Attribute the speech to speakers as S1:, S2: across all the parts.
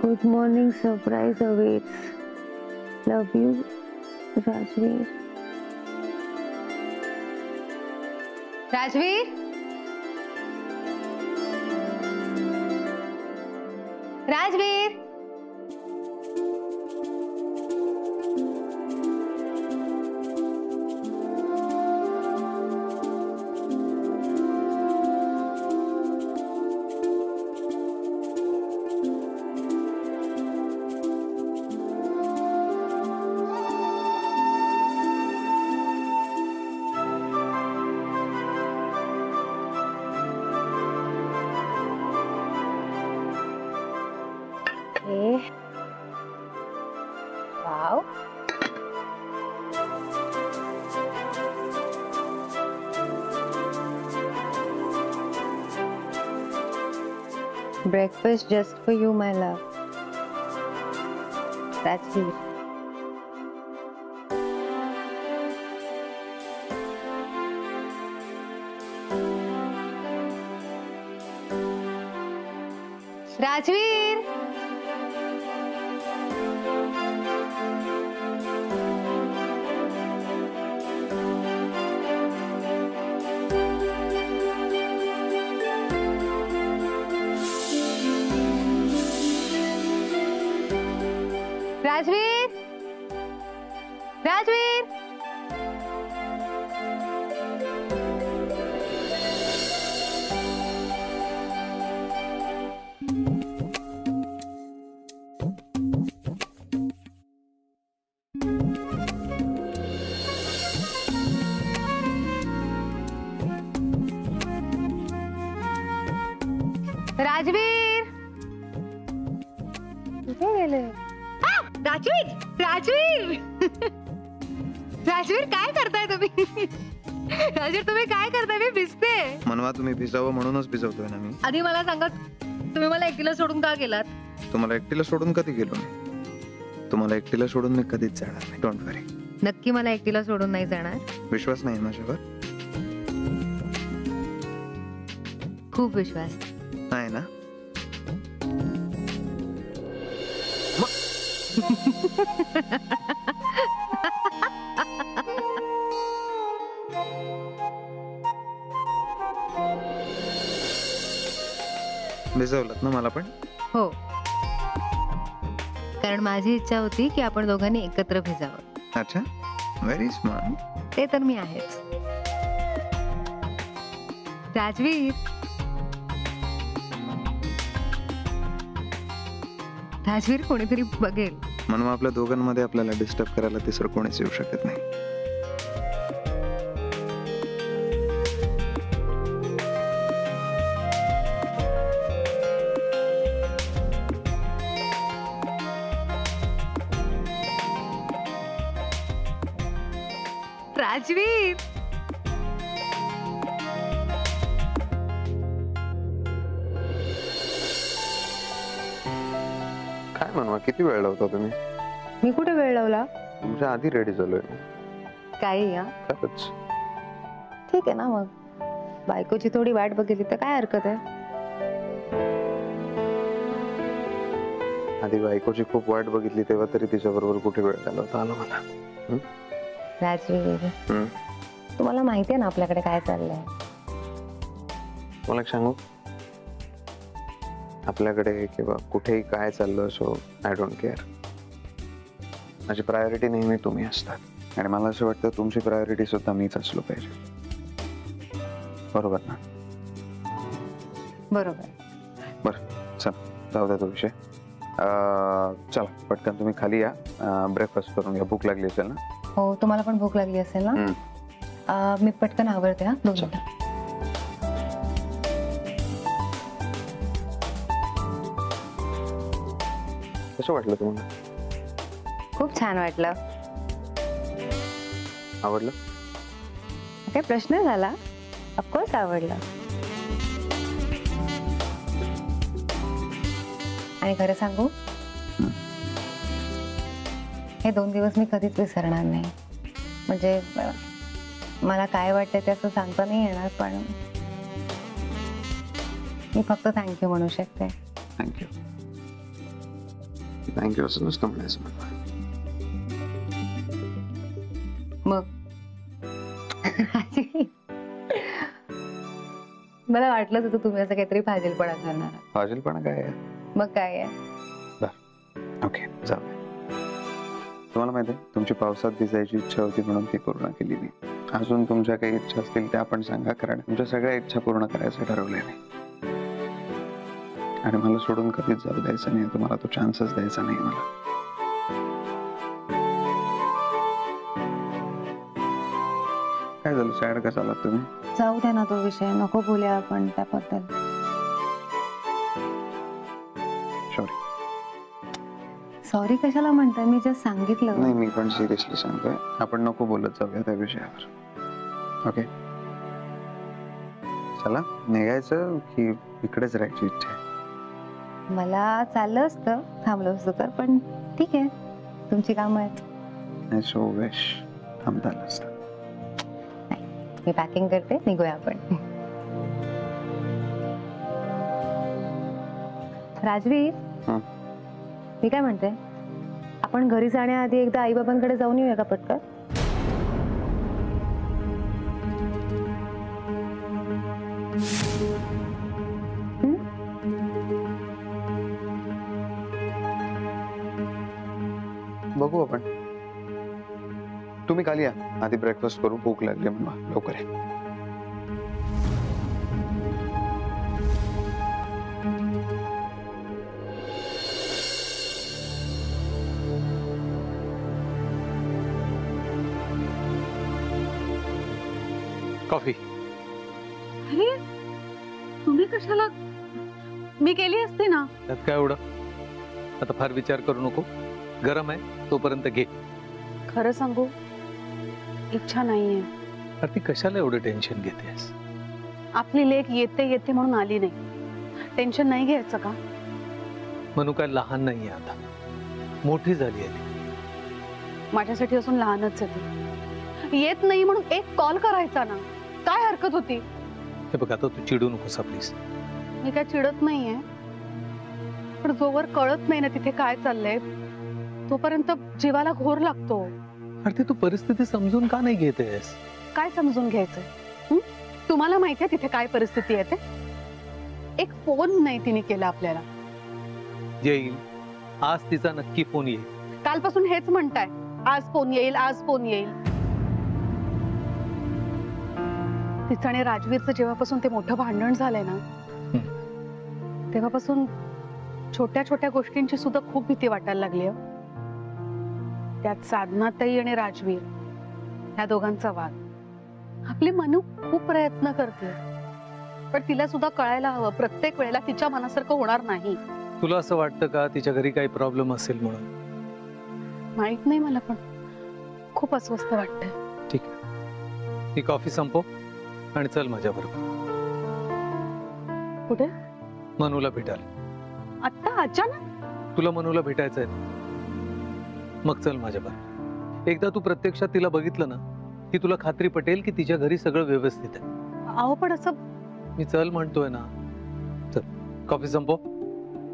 S1: Good morning, surprise awaits. Love you, Rajveer.
S2: Rajveer, Rajveer, wow, breakfast just for you, my love. Rajveer. Rajveer, Rajveer, Rajveer, Rajveer, कुठे गेले? राजवीर, राजवीर, राजवीर काय करताय तुम्ही? राजवीर तुम्ही काय करताय? मी भिजते.
S3: मनवा तुम्ही भिजावं म्हणूनच भिजवतोय ना मी.
S2: आधी मला सांगा, तुम्ही मला एकटीला सोडून का गेलात?
S3: तुम्हाला एकटीला सोडून कधी गेलो मी? तुम्हाला एकटीला सोडून मी कधीच जाणार नाही. डोंट वरी.
S2: नक्की मला एकटीला सोडून नाही जाणार?
S3: विश्वास नाही माझ्यावर?
S2: खूप विश्वास
S3: नाही ना? भिजवलं ना मला पण?
S2: हो, कारण माझी इच्छा होती की आपण दोघांनी एकत्र भिजावं.
S3: अच्छा, व्हेरी स्मार्ट.
S2: ते तर मी आहेच. राजवीर, राजवीर कोणीतरी बघेल.
S3: म्हणून आपल्या दोघांमध्ये आपल्याला डिस्टर्ब करायला तिसरं कोणीच येऊ शकत नाही.
S2: राजवीर,
S3: काय म्हणवा, किती वेळ लावता तुम्ही?
S2: मी कुठे वेळ लावला?
S3: तुमच्या आधी रेडी झालोय.
S2: काही या
S3: खरंच
S2: ठीक आहे ना. मग बायकोची थोडी वाट बघितली तर काय हरकत आहे?
S3: आधी बायकोची खूप वाट बघितली तेव्हा तरी तिच्या बरोबर कुठे वेळ घालवता आला मला.
S2: राजवीर, तुम्हाला माहिती आहे ना आपल्याकडे काय चाललंय?
S3: मला सांगू, आपल्याकडे किंवा कुठेही काय चाललं असो, आय डोंट केअर. माझी प्रायोरिटी नेहमी तुम्ही असतात आणि मला असं वाटतं तुमची प्रायोरिटी सुद्धा मीच असलो पाहिजे. बरोबर ना?
S2: बरोबर.
S3: बरं, चल जाऊ द्या तो विषय. चला पटकन तुम्ही खाली या, ब्रेकफास्ट करून घ्या. भूक लागली असेल ना?
S2: हो, तुम्हाला पण भूक लागली असेल ना? मी पटकन आवरते. हा, 2 मिनिटं.
S3: कसं वाटलं तुम्हाला?
S2: खूप छान वाटलं.
S3: आवडलं?
S2: काही प्रश्न झाला? ऑफकोर्स आवडलं. आणि खरं सांगू, हे 2 दिवस मी कधीच विसरणार नाही. म्हणजे मला काय वाटतंय ते असं सांगता नाही येणार, पण मी फक्त थँक्यू म्हणू शकते.
S3: थँक्यू. थँक्यू असं नसतं म्हणायचं मला.
S2: मग मला वाटलंच होतं तुम्ही असं काहीतरी फाजीलपणा करणार.
S3: फाजीलपणा काय आहे?
S2: मग काय आहे?
S3: ओके जाऊ. तुम्हाला माहिती आहे तुमची पावसात भिजायची इच्छा होती म्हणून ती पूर्ण केली मी. अजून तुमच्या काही इच्छा असतील त्या पण सांगा, कारण तुमच्या सगळ्या इच्छा पूर्ण करायचं ठरवलंय मी. आणि मला सोडून कधीच जाऊ द्यायचं नाही, तुम्हाला तो चान्सच द्यायचा नाही मला. काय झालं, सॅड का चालात तुम्ही?
S2: जाऊ द्या ना तो विषय, नको बोलूया आपण त्याबद्दल. सॉरी कशाला म्हणताय, मी जस्ट सांगितलं.
S3: नाही मी पण सिरियसली सांगतोय, आपण नको बोलत जाऊया त्या विषयावर. ओके चला निघायचं की इकडेच राहायची इच्छा आहे?
S2: मला चाललं असतं थांबलं असतं तर, पण ठीक आहे तुमची कामं आहेत.
S3: नाही सो विश थांबता आलं असतं.
S2: मी पॅकिंग करते, निघूया आपण. राजवीर, मी काय म्हणते, आपण घरी जाण्याआधी एकदा आई बाबांकडे जाऊन येऊया का पटकन?
S3: बघू आपण. तुम्ही खाली या, आधी ब्रेकफास्ट करू, भूक लागली म्हणून. लवकर या.
S4: कॉफी.
S5: अरे तुम्ही कशाला? मी केली असते ना.
S4: त्यात काय एवढं, आता फार विचार करू नको. गरम आहे तोपर्यंत घे.
S5: खरं सांगू, इच्छा नाहीये.
S4: अरे ती कशाला एवढं टेन्शन घेतेस?
S5: आपली लेक येते येते म्हणून आली नाही. टेन्शन नाही घ्यायचं का?
S4: म्हणू काय लहान नाहीये, आता मोठी झाली आहे.
S5: माझ्यासाठी असून लहानच आहे ती. येत नाही म्हणून एक कॉल करायचा ना, काय हरकत होती?
S4: हे बघ, आता तू चिडू नकोस प्लीज.
S5: मी काय चिडत नाहीये, पण जोवर कळत नाही ना तिथे काय चाललंय तोपर्यंत जीवाला घोर लागतो.
S4: अरे तू परिस्थिती समजून का नाही घेतेस?
S5: काय समजून घ्यायचंय? तुम्हाला माहितीये तिथे काय परिस्थिती आहे ते? एक फोन नाही तिने केला आपल्याला.
S4: येईल आज, तिचा नक्की फोन येईल.
S5: कालपासून हेच म्हणताय, आज फोन येईल, आज फोन येईल. तिचं आणि राजवीरचं जेव्हापासून ते मोठं भांडण झालंय ना, तेव्हापासून छोट्या छोट्या गोष्टींची सुद्धा खूप भीती वाटायला लागली. त्यात साधनाताई आणि राजवीर ह्या दोघांचा वाद. आपली मनू खूप प्रयत्न करते, पण तिला सुद्धा कळायला हवं प्रत्येक वेळेला तिच्या मनासारखं होणार नाही.
S4: तुला असं वाटतं का तिच्या घरी काही प्रॉब्लेम असेल म्हणून?
S5: माहित नाही मला, पण खूप अस्वस्थ वाटतंय.
S4: ठीक आहे, ही कॉफी संपव आणि चल माझ्या बरोबर.
S5: कुठे?
S4: मनूला भेटायला.
S5: आता अचानक?
S4: तुला मनूला भेटायचंय ना, मग चल माझ्या बरोबर. एकदा तू प्रत्यक्षात तिला बघितलं ना की तुला खात्री पटेल की तिच्या घरी सगळं व्यवस्थित आहे.
S5: अहो पण असं.
S4: मी चल म्हणतोय ना, चल कॉफी संपव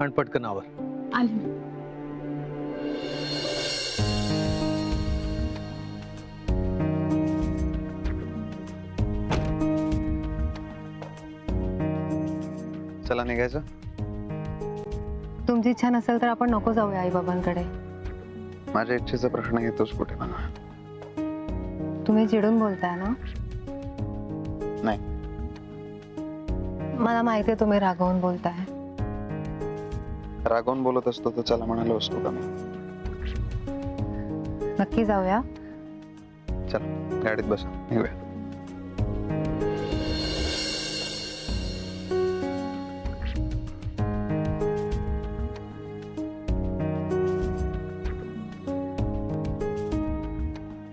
S4: आणि पटकन आवर.
S5: आली.
S3: चला निघायचं.
S2: तुमची इच्छा नसेल तर आपण नको जाऊया आई बाबांकडे.
S3: माझ्या इच्छेचा प्रश्न येतोच कुठे म्हणा.
S2: तुम्ही चिडून बोलताय ना?
S3: नाही,
S2: मला माहितीये तुम्ही रागवून बोलताय.
S3: रागवून बोलत असतो तर चला म्हणालो असतो का मी.
S2: नक्की जाऊया.
S3: चला गाडीत बसा, निघूया.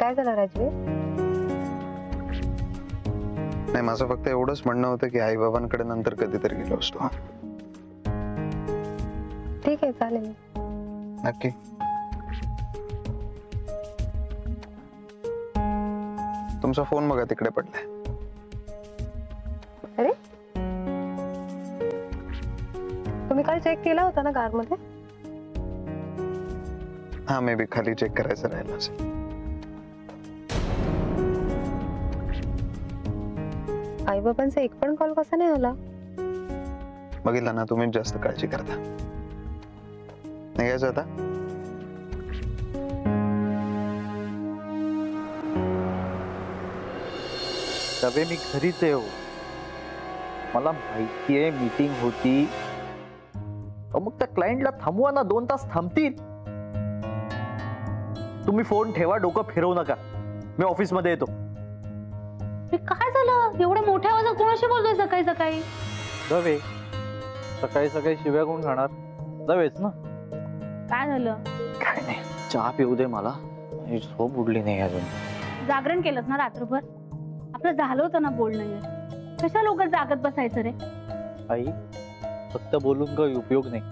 S2: काय झालं राजवीर?
S3: नाही, माझं फक्त एवढंच म्हणणं होतं की आई बाबांकडे नंतर कधीतरी गेलो असतो.
S2: ठीक आहे, चालेल.
S3: नक्की? तुमचा फोन बघा तिकडे पडलाय.
S2: अरे तुम्ही काल चेक केला होता ना कारमध्ये?
S3: हा मे बी खाली चेक करायचं राहिलं असेल.
S2: आई बाबांचा एक पण कॉल कसा नाही आला?
S3: बघितलं ना, तुम्हीच जास्त काळजी करता. निघायचं आता?
S6: तवे मी घरीच आहे हो. मला माहितीये मीटिंग होती. मग त्या क्लायंटला थांबवा ना, 2 तास थांबतील. तुम्ही फोन ठेवा, डोकं फिरवू नका. मी ऑफिस मध्ये येतो.
S5: काय झालं एवढ्या मोठ्या आवाजात कोणाशी बोलतोय सकाळी सकाळी?
S6: दवे, सकाळी सकाळी शिव्या कोण खाणार? दवेच ना.
S5: काय झालं?
S6: काय नाही, चहा पिऊ दे मला. माझी झोप उडली नाही अजून.
S5: जागरण केलंस ना रात्रभर? आपलं झालं होतं ना बोलणं. कशा लोक जागत बसायचं रे?
S6: आई, फक्त बोलून काही उपयोग नाही.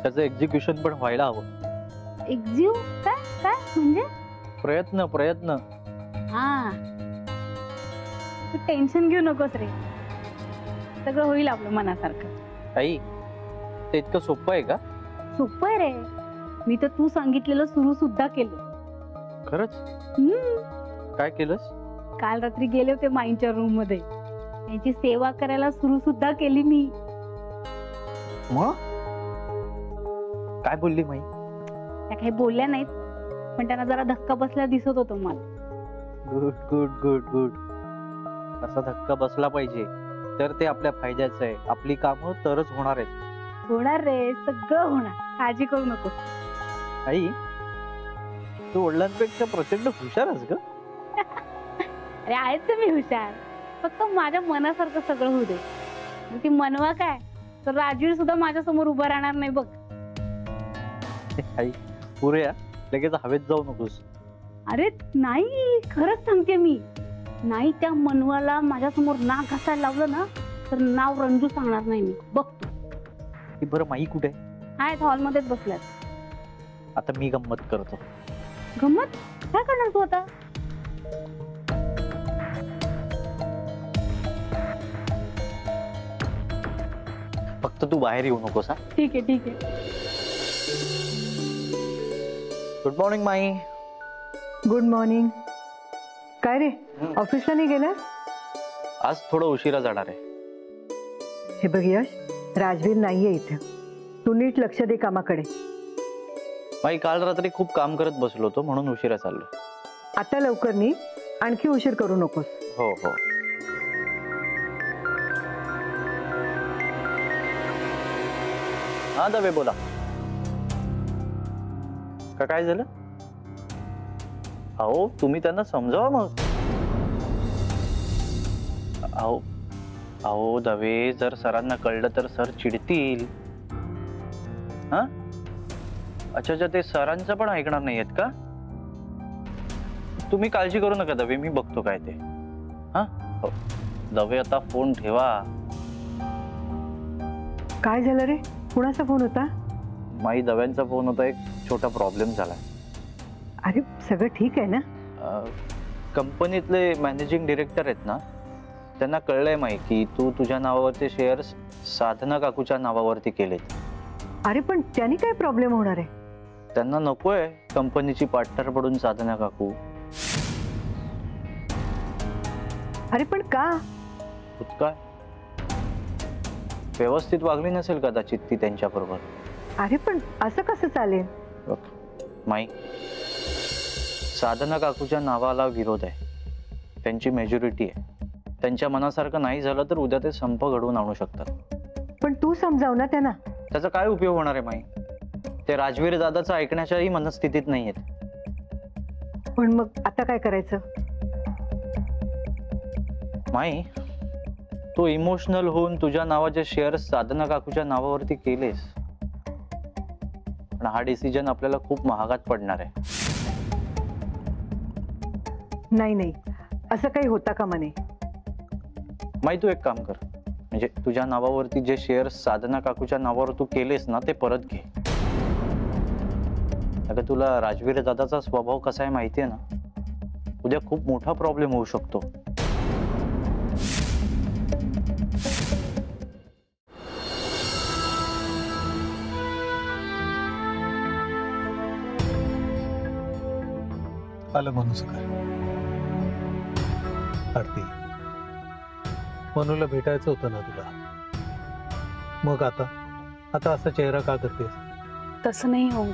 S6: त्याचं एक्झिक्युशन पण व्हायला हवं.
S5: एक्झिव काय काय म्हणजे?
S6: प्रयत्न प्रयत्न.
S5: हा, तू टेन्शन घेऊ नकोस रे, सगळं होईल आपलं मनासारखं.
S6: आई, ते इतकं सोपं आहे का?
S5: सोपं आहे रे. मी तर तू सांगितलेलं सुरू सुद्धा केलं.
S6: खरंच? काय केलंस?
S5: काल रात्री गेले होते माईंच्या रूम मध्ये, त्यांची सेवा करायला सुरू सुद्धा केली मी.
S6: मग काय बोलली माई?
S5: त्या काही बोलल्या नाहीत, पण त्यांना जरा धक्का बसला दिसत होतो मला.
S6: Good good good good. असा धक्का बसला पाहिजे, तर ते आपल्या फायद्याचं आहे. आपली कामं तरच होणार आहेत.
S5: होणार रे, सगळं होणार, काळजी करू नकोस.
S6: आई, तू वडिलांपेक्षा प्रचंड हुशार आहेस ग.
S5: अरे आहेच मी हुशार, फक्त माझ्या मनासारखं सगळं होऊ दे. ती मनवा काय, तर राजवीर सुद्धा माझ्या समोर उभा राहणार नाही बघ.
S6: आई, पुरे लगेच हवेत जाऊ नकोस.
S5: अरे नाही, खरंच सांगते मी. नाही त्या मनवाला माझ्या समोर नाक घासायला लावलं ना, तर नाव रंजू सांगणार नाही मी. बघ तू.
S6: बरं, माई कुठे?
S5: आहेत हॉलमध्येच बसल्यात.
S6: आता मी गंमत करतो.
S5: गंमत काय करणार तू आता?
S6: फक्त तू बाहेर येऊ नकोस. हा,
S5: ठीक आहे ठीक आहे.
S6: गुड मॉर्निंग माई.
S7: Good morning. काय रे, ऑफिसला नाही गेलास?
S6: आज थोडं उशिरा जाणार आहे.
S7: हे बघ यश, राजवीर नाहीये इथे. तू नीट लक्ष दे कामाकडे.
S6: माई, काल रात्री खूप काम करत बसलो होतो, म्हणून उशिरा चाललो.
S7: आता लवकर नी, आणखी उशीर करू नकोस.
S6: हो हो. हा दवे, बोला. काय झालं? अहो, तुम्ही त्यांना समजावा मग. अहो अहो दवे, जर सरांना कळलं तर सर चिडतील. हा, अच्छा अच्छा, ते सरांचं पण ऐकणार नाहीयेत का? तुम्ही काळजी करू नका दवे, मी बघतो काय ते. हा हो. दवे, आता फोन ठेवा.
S7: काय झालं रे, कुणाचा फोन होता?
S6: माई, दव्यांचा फोन होता. एक छोटा प्रॉब्लेम झाला.
S7: अरे सगळं ठीक आहे ना?
S6: कंपनीतले मॅनेजिंग डिरेक्टर आहेत ना, त्यांना कळलंय माई की तू तुझ्या नावावरचे शेअर्स साधना काकूच्या नावावरती केलेत.
S7: अरे पण त्याने काय प्रॉब्लेम होणार आहे?
S6: त्यांना नकोय कंपनीची पार्टनर पडून साधना काकू.
S7: अरे पण का?
S6: काय व्यवस्थित वागली नसेल कदाचित ती त्यांच्याबरोबर.
S7: अरे पण असं कसं चालेल?
S6: माई, साधना काकूच्या नावाला विरोध आहे. त्यांची मेजॉरिटी आहे. त्यांच्या मनासारखं नाही झालं तर उद्या ते संप घडवून आणू शकतात.
S7: पण तू समजाव ना त्यांना.
S6: त्याचा काय उपयोग होणार आहे माई? ते राजवीर दादाचं ऐकण्याच्याही मनस्थितीत नाही आहेत.
S7: पण मग आता काय करायचं?
S6: माई, तू इमोशनल होऊन तुझ्या नावाचे शेअर्स साधना काकूच्या नावावरती केलेस, पण हा डिसिजन आपल्याला खूप महागात पडणार आहे.
S7: नाही नाही, असं काही होता का मने?
S6: माई, तू एक काम कर, म्हणजे तुझ्या नावावरती जे शेअर्स साधना काकूच्या नावावर तू केलेस ना, ते परत घे. अगं, तुला राजवीर दादाचा स्वभाव कसा आहे माहितीये ना? उद्या खूप मोठा प्रॉब्लेम होऊ शकतो.
S4: आलं मनू सकाळ. आरती, मनूला भेटायचं होतं ना तुला, मग आता असा चेहरा का करतेस?
S5: तसं नाही हो.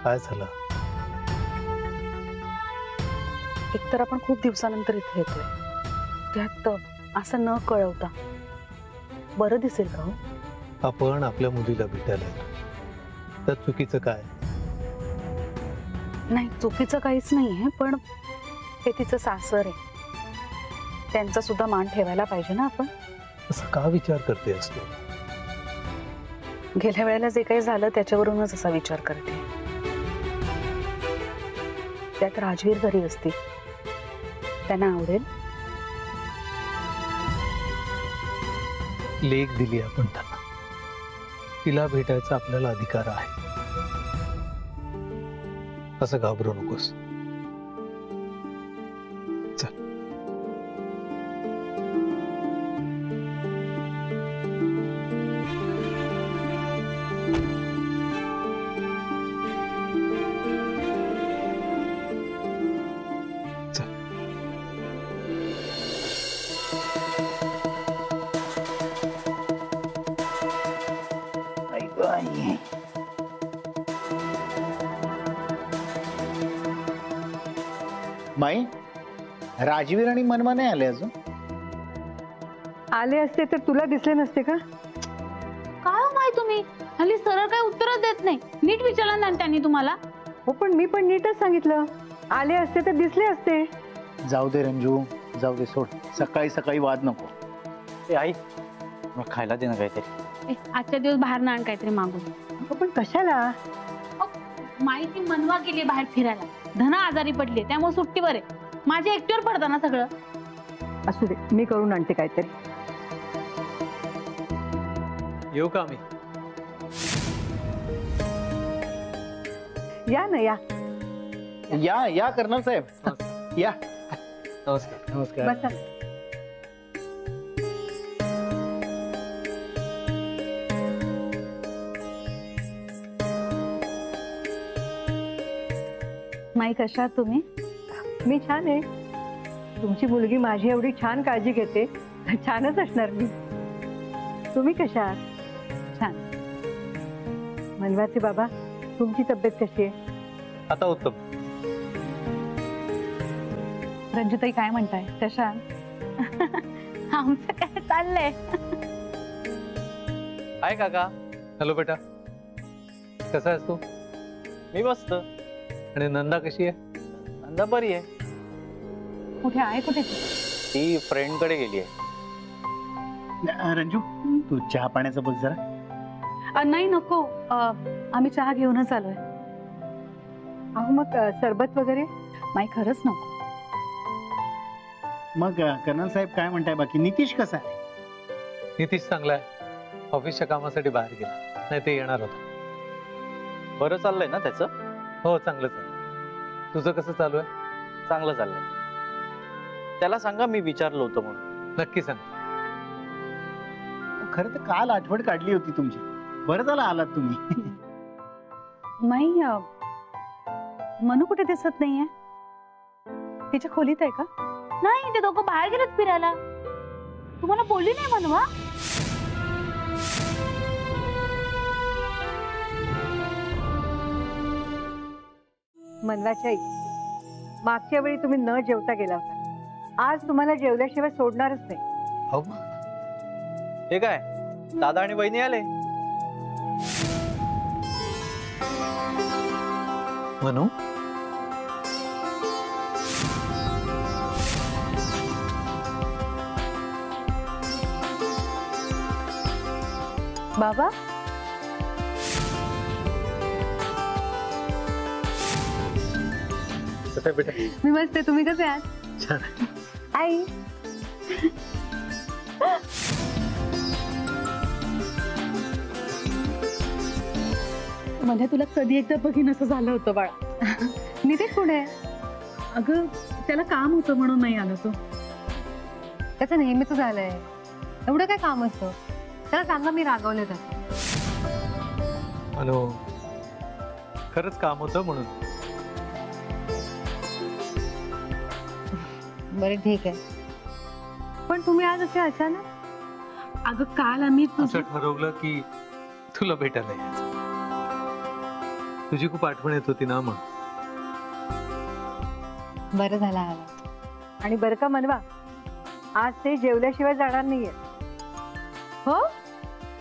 S4: काय झालं?
S5: एकतर आपण खूप दिवसानंतर इथे येतोय, त्यात असं न कळवता बरं दिसेल का हो?
S4: आपण आपल्या मुलीला भेटायला येतो, त्यात चुकीचं काय?
S5: नाही, चुकीचं काहीच नाहीये, पण हे तिचं सासर आहे, त्यांचा सुद्धा मान ठेवायला पाहिजे ना आपण.
S4: असं का विचार करते असतो?
S5: गेल्या वेळेला जे काही झालं त्याच्यावरूनच असा विचार करते. त्यात राजवीर घरी असतील, त्यांना आवडेल.
S4: लेख दिली आपण त्यांना, तिला भेटायचा आपल्याला अधिकार आहे. असं घाबरू नकोस. चल. चल.
S8: माई, राजवीर आणि मनवा नाही आले अजून?
S7: आले असते तर तुला दिसले नसते का?
S9: काय हो माय तुम्ही हल्ली सरळ काय उत्तरच देत नाही. नीट विचारलं ना त्यांनी तुम्हाला.
S7: हो, पण मी पण नीटच सांगितलं. आले असते तर दिसले असते.
S8: जाऊ दे रंजू, जाऊ दे, सोड. सकाळी सकाळी वाद नको.
S6: ए आई, मला खायला दे ना काहीतरी.
S9: आजच्या दिवस बाहेर ना आण काहीतरी मागून.
S7: हो, पण कशाला?
S9: माहिती मनवा गेली बाहेर फिरायला. धना आजारी पडली त्यामुळे सुट्टीवर आहे. माझ्या एकटीवर पडतं ना सगळं.
S7: असू दे, मी करून आणते काहीतरी.
S4: येऊ का आम्ही?
S7: या ना, या
S8: या या कर्नल साहेब, या.
S4: नमस्कार.
S8: नमस्कार.
S7: बसा.
S5: माई, कशा आहात तुम्ही?
S7: मी छान आहे. तुमची मुलगी माझी एवढी छान काळजी घेते, छानच असणार मी. तुम्ही कशा आहात?
S5: छान.
S7: मनवाचे बाबा, तुमची तब्येत कशी आहे?
S4: आता उत्तम.
S5: रंजिताई काय म्हणताय, कशा आहात?
S9: आमचं काय चाललंय?
S6: हाय काका.
S4: हॅलो बेटा, कसा आहेस तू?
S6: मी मस्त.
S4: आणि नंदा कशी आहे?
S6: नंदा बरी आहे.
S5: कुठे आहे? कुठे?
S6: ती फ्रेंड कडे गेली आहे.
S8: रंजू, तू चहा पाण्याचं बघ जरा.
S5: नाही, नको. आम्ही चहा घेऊनच आलोय.
S7: अहो, मग सरबत वगैरे?
S5: माई, खरंच नको.
S8: मग कर्नल साहेब काय म्हणताय बाकी? नितीश कसा आहे?
S4: नितीश चांगला आहे, ऑफिसच्या कामासाठी बाहेर गेला, नाही ते येणार होता.
S6: बरं चाललंय ना त्याचं?
S4: हो, चांगलं चाललं. तुझं कसं चालू आहे?
S6: चांगलं चाललंय. त्याला सांगा मी विचारलं होतं म्हणून.
S4: नक्की सांग.
S8: खरं तर काल आठवण काढली होती तुमची. बरं झालं आलात तुम्ही.
S5: माई, मनू कुठे दिसत नाहीये? तिच्या खोलीत आहे का?
S9: नाही, ते दोघं बाहेर गेलेत फिरायला. तुम्हाला बोलली नाही मनवा?
S7: मनवाची आई, मागच्या वेळी तुम्ही न जेवता गेला होता. आज तुम्हाला जेवल्याशिवाय सोडणारच नाही.
S4: हो.
S6: हे काय, दादा आणि वहिनी आले?
S4: मनू,
S5: बाबा,
S4: कसं आहे बेटा?
S5: मी मस्त आहे. तुम्ही कसे आहात?
S4: छान.
S5: आई, मध्ये तुला कधी एकदा बघीन असं झालं होतं बाळा. नितीश कुठे आहे? अगं, त्याला काम होतं म्हणून नाही आला तो.
S2: त्याचं नेहमीच झालंय. एवढं काय काम असतं? त्याला सांगा मी रागवले तर.
S4: मनू, खरंच काम होतं म्हणून.
S2: बरं ठीक आहे.
S7: पण तुम्ही आज असे अचानक?
S5: अगं काल आम्ही
S4: असं ठरवलं की तुला भेटायला यायचं. तुझी खूप आठवण येत होती ना मग.
S2: बरं झालं आला.
S7: आणि बरं का मनवा, आज ते जेवल्याशिवाय जाणार नाहीये.
S2: हो,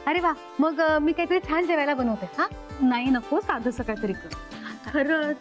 S2: अरे वा. मग मी काहीतरी छान जेवायला बनवते. हा,
S5: नाही नको, साधं काहीतरी कर. खरंच